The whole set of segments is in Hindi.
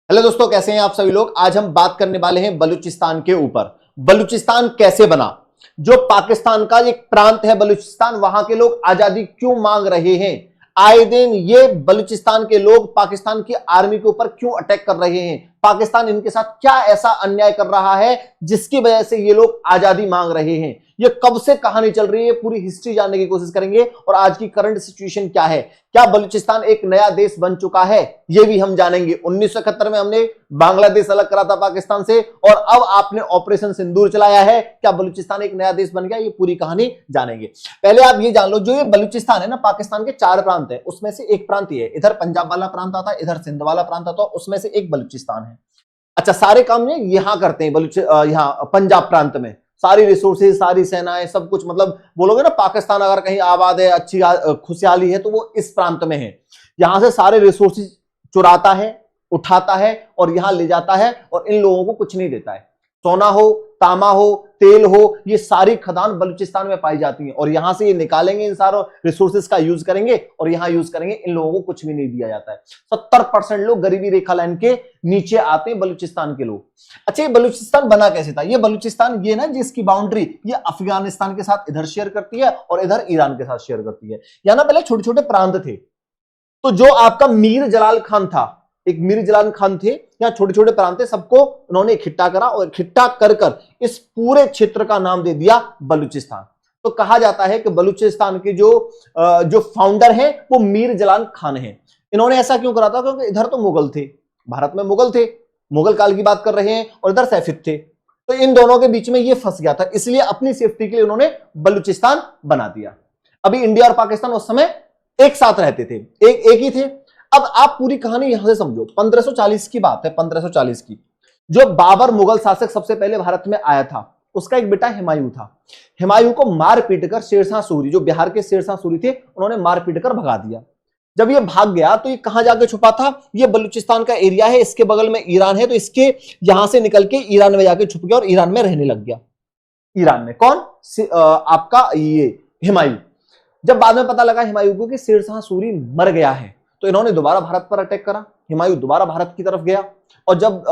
हेलो दोस्तों, कैसे हैं आप सभी लोग। आज हम बात करने वाले हैं बलूचिस्तान के ऊपर। बलूचिस्तान कैसे बना, जो पाकिस्तान का एक प्रांत है बलूचिस्तान, वहां के लोग आजादी क्यों मांग रहे हैं, आए दिन ये बलूचिस्तान के लोग पाकिस्तान की आर्मी के ऊपर क्यों अटैक कर रहे हैं, पाकिस्तान इनके साथ क्या ऐसा अन्याय कर रहा है जिसकी वजह से ये लोग आजादी मांग रहे हैं, ये कब से कहानी चल रही है, पूरी हिस्ट्री जानने की कोशिश करेंगे। और आज की करंट सिचुएशन क्या है, क्या बलूचिस्तान एक नया देश बन चुका है, ये भी हम जानेंगे। 1971 में हमने बांग्लादेश अलग करा था पाकिस्तान से, और अब आपने ऑपरेशन सिंदूर चलाया है। क्या बलूचिस्तान एक नया देश बन गया, ये पूरी कहानी जानेंगे। पहले आप ये जान लो, जो ये बलूचिस्तान है ना, पाकिस्तान के 4 प्रांत है, उसमें से एक प्रांत ये है, इधर पंजाब वाला प्रांत आता है, इधर सिंध वाला प्रांत आता है, उसमें से एक बलूचिस्तान है। अच्छा, सारे काम ये यहां करते हैं यहाँ पंजाब प्रांत में, सारी रिसोर्सेज, सारी सेनाएं, सब कुछ। मतलब बोलोगे ना, पाकिस्तान अगर कहीं आबाद है, अच्छी खुशहाली है, तो वो इस प्रांत में है। यहां से सारे रिसोर्सेज चुराता है, उठाता है और यहां ले जाता है, और इन लोगों को कुछ नहीं देता है। सोना हो, तांबा हो, तेल हो, ये सारी खदान बलूचिस्तान में पाई जाती हैं, और यहां से ये निकालेंगे, इन सारों रिसोर्सेज का यूज करेंगे और यहां यूज करेंगे। इन लोगों को कुछ भी नहीं दिया जाता है। 70% लोग गरीबी रेखा लाइन के नीचे आते हैं, बलूचिस्तान के लोग। अच्छा, ये बलूचिस्तान बना कैसे था? ये बलूचिस्तान ये ना, जिसकी बाउंड्री ये अफगानिस्तान के साथ इधर शेयर करती है और इधर ईरान के साथ शेयर करती है। यहां ना पहले छोटे छोटे प्रांत थे, तो जो आपका मीर जलाल खान था, एक मीर जलाल खान थे, यहाँ छोटे छोटे प्रांत थे, सबको उन्होंने इकट्ठा करा, और इकट्ठा कर कर इस पूरे क्षेत्र का नाम दे दिया बलूचिस्तान। तो कहा जाता है कि बलूचिस्तान के जो फाउंडर हैं वो मीर जलाल खान हैं। इन्होंने ऐसा क्यों करा था? क्योंकि इधर तो मुगल थे, भारत में मुगल थे, मुगल काल की बात कर रहे हैं, और इधर सैफिद थे, तो इन दोनों के बीच में ये फंस गया था, इसलिए अपनी सेफ्टी के लिए उन्होंने बलूचिस्तान बना दिया। अभी इंडिया और पाकिस्तान उस समय एक साथ रहते थे, एक ही थे। अब आप पूरी कहानी यहां से समझो। 1540 की बात है, 1540 की। जो बाबर मुगल शासक सबसे पहले भारत में आया था, उसका एक बेटा हुमायूं था। हुमायूं को मार पीट कर शेरशाह सूरी, जो बिहार के शेरशाह सूरी थे, उन्होंने मार पीट कर भगा दिया। जब ये भाग गया तो ये कहां जाके छुपा था? ये बलूचिस्तान का एरिया है, इसके बगल में ईरान है, तो इसके यहां से निकल के ईरान में जाके छुप गया और ईरान में रहने लग गया। ईरान में कौन? आपका ये हुमायूं। जब बाद में पता लगा हुमायूं को कि शेरशाह सूरी मर गया है, तो इन्होंने दोबारा भारत पर अटैक करा। हुमायूं दोबारा भारत की तरफ गया, और जब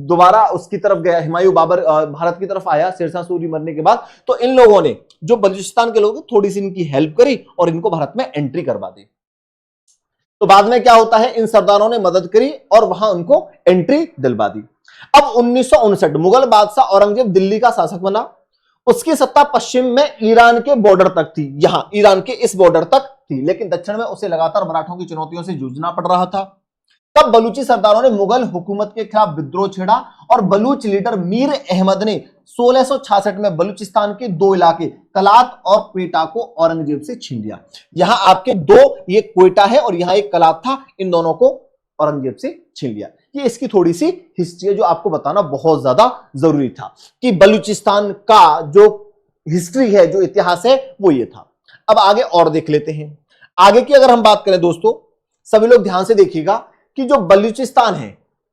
दोबारा उसकी तरफ गया, हुमायूं बाबर भारत की तरफ आया शेरशाह सूरी मरने के बाद, तो इन लोगों ने, जो बलूचिस्तान के लोग, थोड़ी सी इनकी हेल्प करी और इनको भारत में एंट्री करवा दी। तो बाद में क्या होता है, इन सरदारों ने मदद करी और वहां उनको एंट्री दिलवा दी। अब 1959 मुगल बादशाह औरंगजेब दिल्ली का शासक बना। उसकी सत्ता पश्चिम में ईरान के बॉर्डर तक थी, यहां ईरान के इस बॉर्डर तक थी, लेकिन दक्षिण में उसे लगातार मराठों की चुनौतियों से जूझना पड़ रहा था। तब बलूची सरदारों ने मुगल हुकूमत के खिलाफ विद्रोह छेड़ा, और बलूच लीडर मीर अहमद ने 1666 में बलूचिस्तान के 2 इलाके कलात और क्वेटा को औरंगजेब से छीन लिया। यहां आपके 2, ये क्वेटा है और यहां एक कलात था, इन दोनों को औरंगजेब से छीन लिया। ये इसकी थोड़ी सी हिस्ट्री है, जो आपको बताना बहुत ज्यादा जरूरी था कि बलूचिस्तान का जो हिस्ट्री है, जो इतिहास है, वो ये था। अब आगे और देख लेते हैं। आगे की अगर हम बात करें दोस्तों, सभी लोग ध्यान से देखिएगा कि जो बलूचिस्तान है,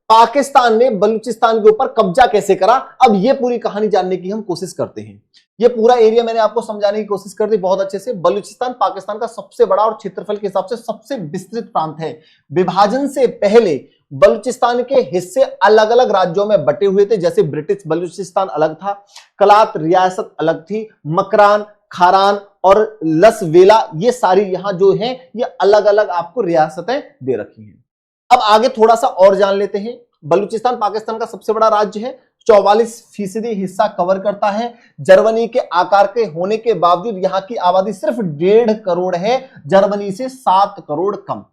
पाकिस्तान ने बलूचिस्तान के ऊपर कब्जा कैसे करा। अब ये पूरी कहानी जानने की हम कोशिश करते हैं। ये पूरा एरिया मैंने आपको समझाने की कोशिश कर दी बहुत अच्छे से। बलूचिस्तान पाकिस्तान का सबसे बड़ा और क्षेत्रफल के हिसाब से सबसे विस्तृत प्रांत है। विभाजन से पहले बलूचिस्तान के हिस्से अलग अलग राज्यों में बटे हुए थे, जैसे ब्रिटिश बलूचिस्तान अलग था, कलात रियासत अलग थी, मकरान, खारान और लसवेला, ये सारी यहां जो है, ये अलग अलग आपको रियासतें दे रखी हैं। अब आगे थोड़ा सा और जान लेते हैं। बलूचिस्तान पाकिस्तान का सबसे बड़ा राज्य है, 44% हिस्सा कवर करता है। जर्मनी के आकार के होने के बावजूद यहां की आबादी सिर्फ 1.5 करोड़ है, जर्मनी से 7 करोड़ कम।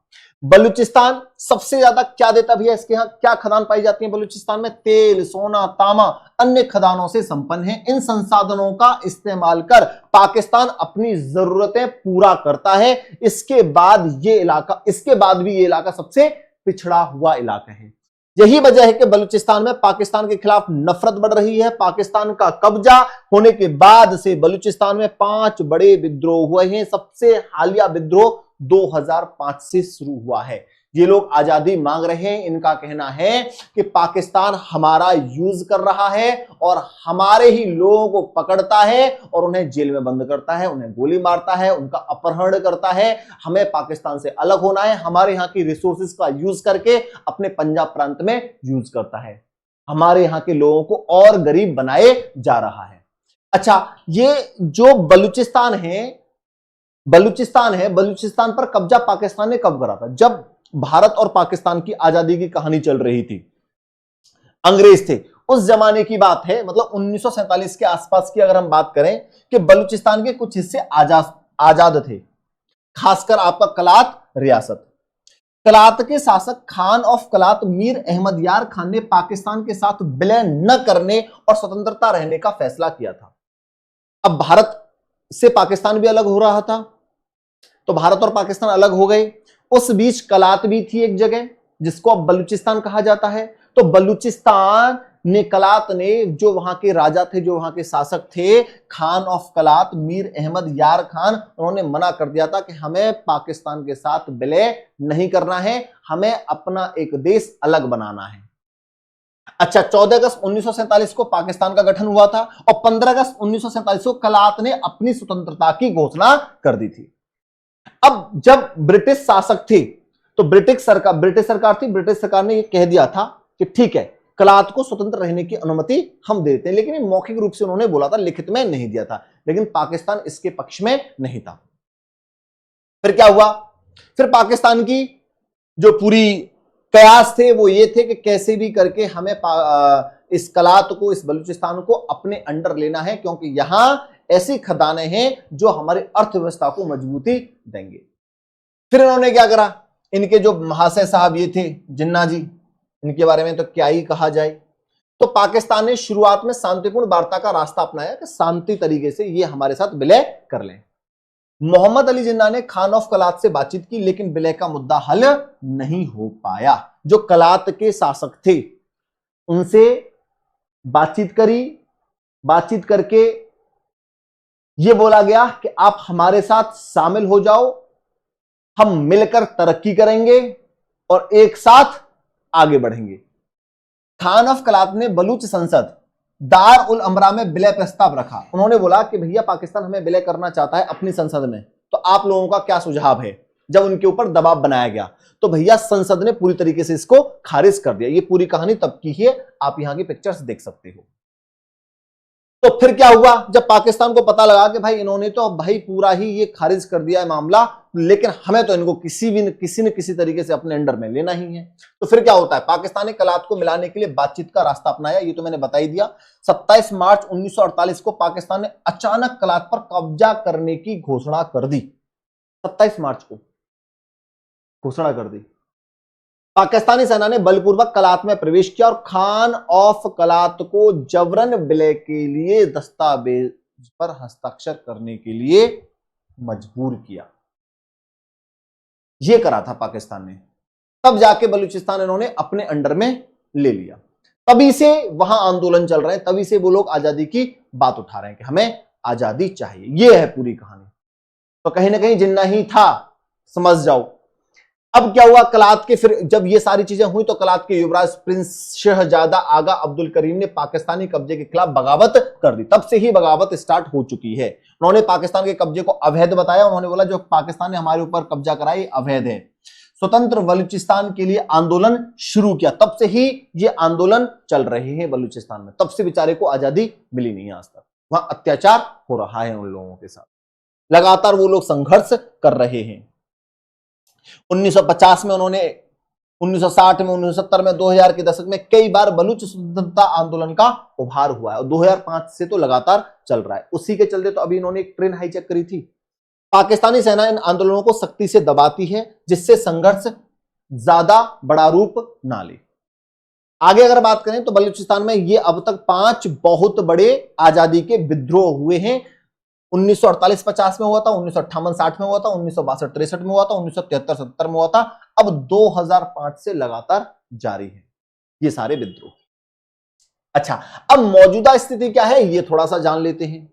बलूचिस्तान सबसे ज्यादा क्या देता भैया? इसके यहां क्या खदान पाई जाती है बलूचिस्तान में? तेल, सोना, तांबा, अन्य खदानों से संपन्न है। इन संसाधनों का इस्तेमाल कर पाकिस्तान अपनी जरूरतें पूरा करता है। इसके बाद भी ये इलाका सबसे पिछड़ा हुआ इलाका है। यही वजह है कि बलूचिस्तान में पाकिस्तान के खिलाफ नफरत बढ़ रही है। पाकिस्तान का कब्जा होने के बाद से बलूचिस्तान में 5 बड़े विद्रोह हुए हैं। सबसे हालिया विद्रोह 2005 से शुरू हुआ है। ये लोग आजादी मांग रहे हैं। इनका कहना है कि पाकिस्तान हमारा यूज कर रहा है और हमारे ही लोगों को पकड़ता है और उन्हें जेल में बंद करता है, उन्हें गोली मारता है, उनका अपहरण करता है। हमें पाकिस्तान से अलग होना है, हमारे यहाँ की रिसोर्सेज का यूज करके अपने पंजाब प्रांत में यूज करता है, हमारे यहाँ के लोगों को और गरीब बनाए जा रहा है। अच्छा, ये जो बलूचिस्तान है, बलूचिस्तान पर कब्जा पाकिस्तान ने कब करा था? जब भारत और पाकिस्तान की आजादी की कहानी चल रही थी, अंग्रेज थे उस जमाने की बात है, मतलब 1947 के आसपास की अगर हम बात करें कि बलूचिस्तान के कुछ हिस्से आजाद थे, खासकर आपका कलात रियासत। कलात के शासक खान ऑफ कलात मीर अहमद यार खान ने पाकिस्तान के साथ विलय न करने और स्वतंत्रता रहने का फैसला किया था। अब भारत से पाकिस्तान भी अलग हो रहा था, तो भारत और पाकिस्तान अलग हो गए। उस बीच कलात भी थी एक जगह जिसको अब बलूचिस्तान कहा जाता है। तो बलूचिस्तान ने, कलात ने, जो वहां के राजा थे, जो वहां के शासक थे, खान ऑफ कलात मीर अहमद यार खान, उन्होंने मना कर दिया था कि हमें पाकिस्तान के साथ विलय नहीं करना है, हमें अपना एक देश अलग बनाना है। अच्छा, 14 अगस्त 1947 को पाकिस्तान का गठन हुआ था और 15 अगस्त 1947 को कलात ने अपनी स्वतंत्रता की घोषणा कर दी थी। अब जब ब्रिटिश शासक थे तो ब्रिटिश सरकार थी, ब्रिटिश सरकार ने यह कह दिया था कि ठीक है, कलात को स्वतंत्र रहने की अनुमति हम देते हैं, लेकिन मौखिक रूप से उन्होंने बोला था, लिखित में नहीं दिया था। लेकिन पाकिस्तान इसके पक्ष में नहीं था। फिर क्या हुआ? फिर पाकिस्तान की जो पूरी कयास थे वो ये थे कि कैसे भी करके हमें इस कलात को, इस बलूचिस्तान को अपने अंडर लेना है, क्योंकि यहां ऐसी खदानें हैं जो हमारी अर्थव्यवस्था को मजबूती देंगे। फिर इन्होंने क्या करा? इनके जो महाशय साहब ये थे जिन्ना जी, इनके बारे में तो क्या ही कहा जाए। तो पाकिस्तान ने शुरुआत में शांतिपूर्ण वार्ता का रास्ता अपनाया कि शांति तरीके से ये हमारे साथ विलय कर लें। मोहम्मद अली जिन्ना ने खान ऑफ कलात से बातचीत की, लेकिन विलय का मुद्दा हल नहीं हो पाया। जो कलात के शासक थे उनसे बातचीत करी, बातचीत करके यह बोला गया कि आप हमारे साथ शामिल हो जाओ, हम मिलकर तरक्की करेंगे और एक साथ आगे बढ़ेंगे। खान ऑफ कलात ने बलूच संसद दार उल अमरा में विलय प्रस्ताव रखा। उन्होंने बोला कि भैया पाकिस्तान हमें विलय करना चाहता है अपनी संसद में, तो आप लोगों का क्या सुझाव है? जब उनके ऊपर दबाव बनाया गया तो भैया संसद ने पूरी तरीके से इसको खारिज कर दिया। ये पूरी कहानी तब की है, आप यहां की पिक्चर्स देख सकते हो। तो फिर क्या हुआ? जब पाकिस्तान को पता लगा कि भाई इन्होंने तो भाई पूरा ही ये खारिज कर दिया है मामला, लेकिन हमें तो इनको किसी न किसी तरीके से अपने अंडर में लेना ही है, तो फिर क्या होता है? पाकिस्तान ने कलात को मिलाने के लिए बातचीत का रास्ता अपनाया। ये तो मैंने बता ही दिया। 27 मार्च 1948 को पाकिस्तान ने अचानक कलात पर कब्जा करने की घोषणा कर दी। 27 मार्च को घोषणा कर दी। पाकिस्तानी सेना ने बलपूर्वक कलात में प्रवेश किया और खान ऑफ कलात को जबरन विलय के लिए दस्तावेज पर हस्ताक्षर करने के लिए मजबूर किया। यह करा था पाकिस्तान ने। तब जाके बलूचिस्तान इन्होंने अपने अंडर में ले लिया। तभी से वहां आंदोलन चल रहे हैं, तभी से वो लोग आजादी की बात उठा रहे हैं कि हमें आजादी चाहिए। यह है पूरी कहानी। तो कहीं ना कहीं जिन्ना ही था, समझ जाओ। अब क्या हुआ? कलात के फिर जब ये सारी चीजें हुई तो कलात के युवराज प्रिंस शहजादा आगा अब्दुल करीम ने पाकिस्तानी कब्जे के खिलाफ बगावत कर दी। तब से ही बगावत स्टार्ट हो चुकी है। उन्होंने पाकिस्तान के कब्जे को अवैध बताया। उन्होंने बोला जो पाकिस्तान ने हमारे ऊपर कब्जा करा ये अवैध है। स्वतंत्र बलूचिस्तान के लिए आंदोलन शुरू किया। तब से ही ये आंदोलन चल रहे हैं बलूचिस्तान में। तब से बेचारे को आजादी मिली नहीं आज तक। वहां अत्याचार हो रहा है उन लोगों के साथ, लगातार वो लोग संघर्ष कर रहे हैं। 1950 में उन्होंने, 1960 में, 1970 में, 2000 के दशक में कई बार बलूच स्वतंत्रता आंदोलन का उभार हुआ है और 2005 से तो लगातार चल रहा है। उसी के चलते तो अभी इन्होंने एक ट्रेन हाईजैक करी थी। पाकिस्तानी सेना इन आंदोलनों को सख्ती से दबाती है जिससे संघर्ष ज्यादा बड़ा रूप ना ले। आगे अगर बात करें तो बलूचिस्तान में ये अब तक 5 बहुत बड़े आजादी के विद्रोह हुए हैं। 1948-50 में हुआ था, 1958-60 में हुआ था, 1962-63 में हुआ था, 1973-70 में हुआ था। अब 2005 से लगातार जारी है ये सारे विद्रोह। अच्छा, अब मौजूदा स्थिति क्या है ये थोड़ा सा जान लेते हैं।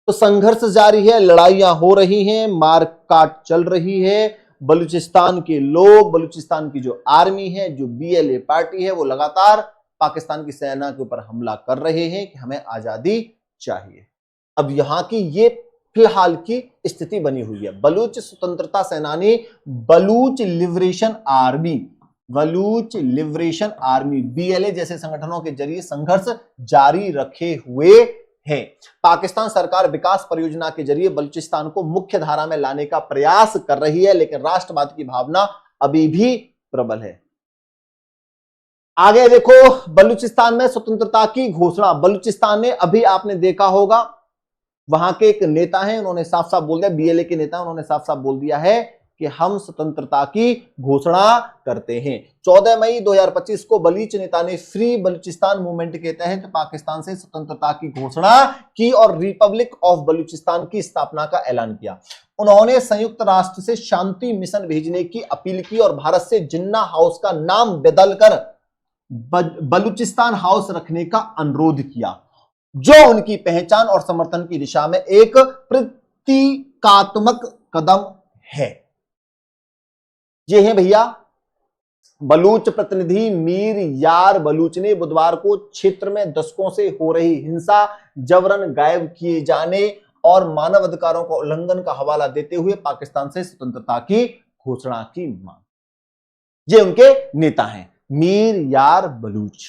तो संघर्ष जारी है, लड़ाइयां हो रही हैं, मारकाट चल रही है, बलूचिस्तान के लोग, बलूचिस्तान की जो आर्मी है, जो BLA पार्टी है, वो लगातार पाकिस्तान की सेना के ऊपर हमला कर रहे हैं कि हमें आजादी चाहिए। अब यहां की ये फिलहाल की स्थिति बनी हुई है। बलूच स्वतंत्रता सेनानी बलूच लिबरेशन आर्मी BLA जैसे संगठनों के जरिए संघर्ष जारी रखे हुए हैं। पाकिस्तान सरकार विकास परियोजना के जरिए बलूचिस्तान को मुख्य धारा में लाने का प्रयास कर रही है, लेकिन राष्ट्रवाद की भावना अभी भी प्रबल है। आगे देखो, बलूचिस्तान में स्वतंत्रता की घोषणा। बलूचिस्तान ने अभी आपने देखा होगा, वहां के एक नेता हैं, उन्होंने साफ साफ बोल दिया, BLA के नेता, उन्होंने साफ साफ बोल दिया है कि हम स्वतंत्रता की घोषणा करते हैं। 14 मई 2025 को बलूच नेता ने फ्री बलूचिस्तान मूवमेंट के तहत पाकिस्तान से स्वतंत्रता की घोषणा की और रिपब्लिक ऑफ बलूचिस्तान की स्थापना का ऐलान किया। उन्होंने संयुक्त राष्ट्र से शांति मिशन भेजने की अपील की और भारत से जिन्ना हाउस का नाम बदलकर बलूचिस्तान हाउस रखने का अनुरोध किया, जो उनकी पहचान और समर्थन की दिशा में एक प्रतीकात्मक कदम है। ये है भैया बलूच प्रतिनिधि मीर यार बलूच ने बुधवार को क्षेत्र में दशकों से हो रही हिंसा, जबरन गायब किए जाने और मानवाधिकारों का उल्लंघन का हवाला देते हुए पाकिस्तान से स्वतंत्रता की घोषणा की मांग। ये उनके नेता हैं मीर यार बलूच,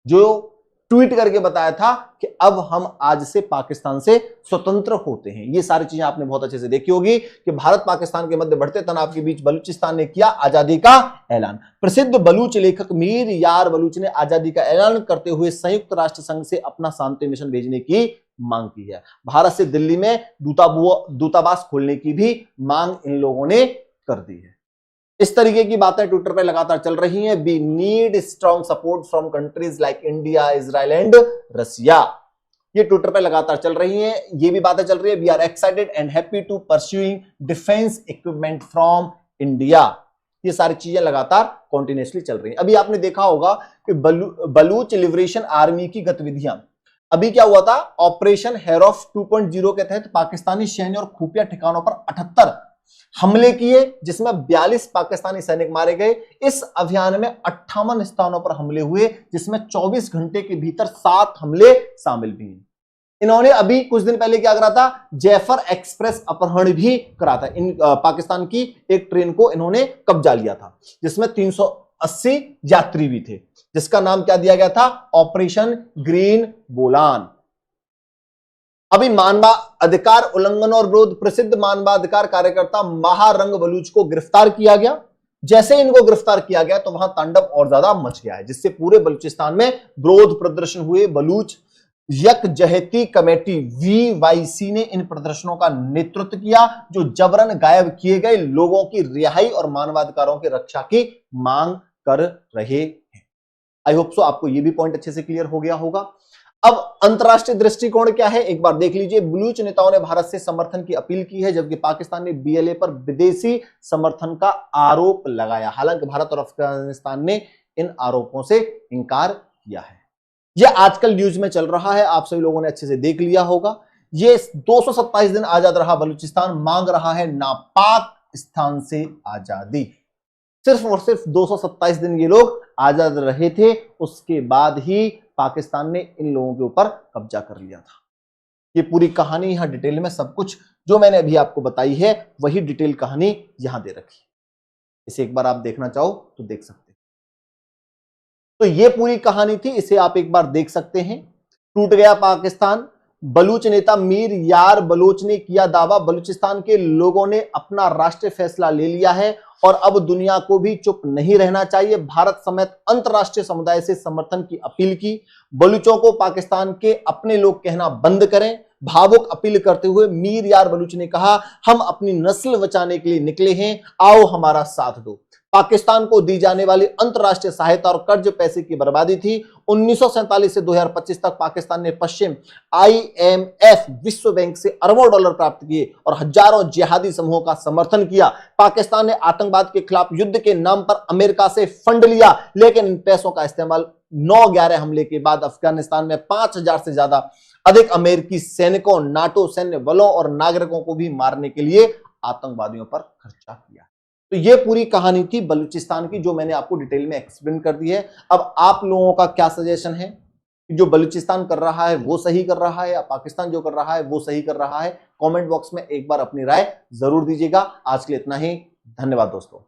जो ट्वीट करके बताया था कि अब हम आज से पाकिस्तान से स्वतंत्र होते हैं। ये सारी चीजें आपने बहुत अच्छे से देखी होगी कि भारत पाकिस्तान के मध्य बढ़ते तनाव के बीच बलूचिस्तान ने किया आजादी का ऐलान। प्रसिद्ध बलूच लेखक मीर यार बलूच ने आजादी का ऐलान करते हुए संयुक्त राष्ट्र संघ से अपना शांति मिशन भेजने की मांग की है। भारत से दिल्ली में दूतावास खोलने की भी मांग इन लोगों ने कर दी है। इस तरीके की बातें ट्विटर पे लगातार चल रही हैं। We need strong support from countries like India, Israel and Russia. ये ट्विटर पे लगातार चल रही हैं। ये भी बातें चल रही है, we are excited and happy to pursuing defence equipment from India. ये सारी चीजें लगातार कॉन्टिन्यूसली चल रही हैं। अभी आपने देखा होगा कि बलूच लिबरेशन आर्मी की गतिविधियां, अभी क्या हुआ था, ऑपरेशन हेरोफ 2.0 के तहत पाकिस्तानी सैन्य और खुफिया ठिकानों पर 78 हमले किए, जिसमें 42 पाकिस्तानी सैनिक मारे गए। इस अभियान में 58 स्थानों पर हमले हुए, जिसमें 24 घंटे के भीतर 7 हमले शामिल भी हैं। इन्होंने अभी कुछ दिन पहले क्या करा था, जैफर एक्सप्रेस अपहरण भी करा था। पाकिस्तान की एक ट्रेन को इन्होंने कब्जा लिया था, जिसमें 380 यात्री भी थे, जिसका नाम क्या दिया गया था, ऑपरेशन ग्रीन बोलान। अभी मानवा अधिकार उल्लंघन और विरोध, प्रसिद्ध मानवाधिकार कार्यकर्ता महारंग बलूच को गिरफ्तार किया गया। जैसे इनको गिरफ्तार किया गया तो वहां तांडव और ज्यादा मच गया है, जिससे पूरे बलूचिस्तान में विरोध प्रदर्शन हुए। बलूच यकजहती कमेटी VYC ने इन प्रदर्शनों का नेतृत्व किया, जो जबरन गायब किए गए लोगों की रिहाई और मानवाधिकारों की रक्षा की मांग कर रहे हैं। आई होप सो आपको यह भी पॉइंट अच्छे से क्लियर हो गया होगा। अब अंतरराष्ट्रीय दृष्टिकोण क्या है, एक बार देख लीजिए। बलूच नेताओं ने भारत से समर्थन की अपील की है, जबकि पाकिस्तान ने BLA पर विदेशी समर्थन का आरोप लगाया। हालांकि भारत और अफगानिस्तान ने इन आरोपों से इंकार किया है। यह आजकल न्यूज में चल रहा है, आप सभी लोगों ने अच्छे से देख लिया होगा। ये 227 दिन आजाद रहा बलूचिस्तान, मांग रहा है नापाक स्थान से आजादी। सिर्फ और सिर्फ 227 दिन ये लोग आजाद रहे थे, उसके बाद ही पाकिस्तान ने इन लोगों के ऊपर कब्जा कर लिया था। ये पूरी कहानी यहां डिटेल में, सब कुछ जो मैंने अभी आपको बताई है वही डिटेल कहानी यहां दे रखी है। इसे एक बार आप देखना चाहो तो देख सकते हैं। तो ये पूरी कहानी थी, इसे आप एक बार देख सकते हैं। टूट गया पाकिस्तान, बलूच नेता मीर यार बलूच ने किया दावा, बलूचिस्तान के लोगों ने अपना राष्ट्रीय फैसला ले लिया है और अब दुनिया को भी चुप नहीं रहना चाहिए। भारत समेत अंतरराष्ट्रीय समुदाय से समर्थन की अपील की। बलूचों को पाकिस्तान के अपने लोग कहना बंद करें। भावुक अपील करते हुए मीर यार बलूच ने कहा, हम अपनी नस्ल बचाने के लिए निकले हैं, आओ हमारा साथ दो। पाकिस्तान को दी जाने वाली अंतरराष्ट्रीय सहायता और कर्ज पैसे की बर्बादी थी। 1947 से 2025 तक पाकिस्तान ने पश्चिम IMF विश्व बैंक से अरबों डॉलर प्राप्त किए और हजारों जिहादी समूहों का समर्थन किया। पाकिस्तान ने आतंकवाद के खिलाफ युद्ध के नाम पर अमेरिका से फंड लिया, लेकिन इन पैसों का इस्तेमाल 9/11 हमले के बाद अफगानिस्तान में 5000 से ज्यादा अधिक अमेरिकी सैनिकों, नाटो सैन्य बलों और नागरिकों को भी मारने के लिए आतंकवादियों पर खर्चा किया। तो ये पूरी कहानी थी बलूचिस्तान की, जो मैंने आपको डिटेल में एक्सप्लेन कर दी है। अब आप लोगों का क्या सजेशन है? जो बलूचिस्तान कर रहा है वो सही कर रहा है या पाकिस्तान जो कर रहा है वो सही कर रहा है? कमेंट बॉक्स में एक बार अपनी राय जरूर दीजिएगा। आज के लिए इतना ही, धन्यवाद दोस्तों।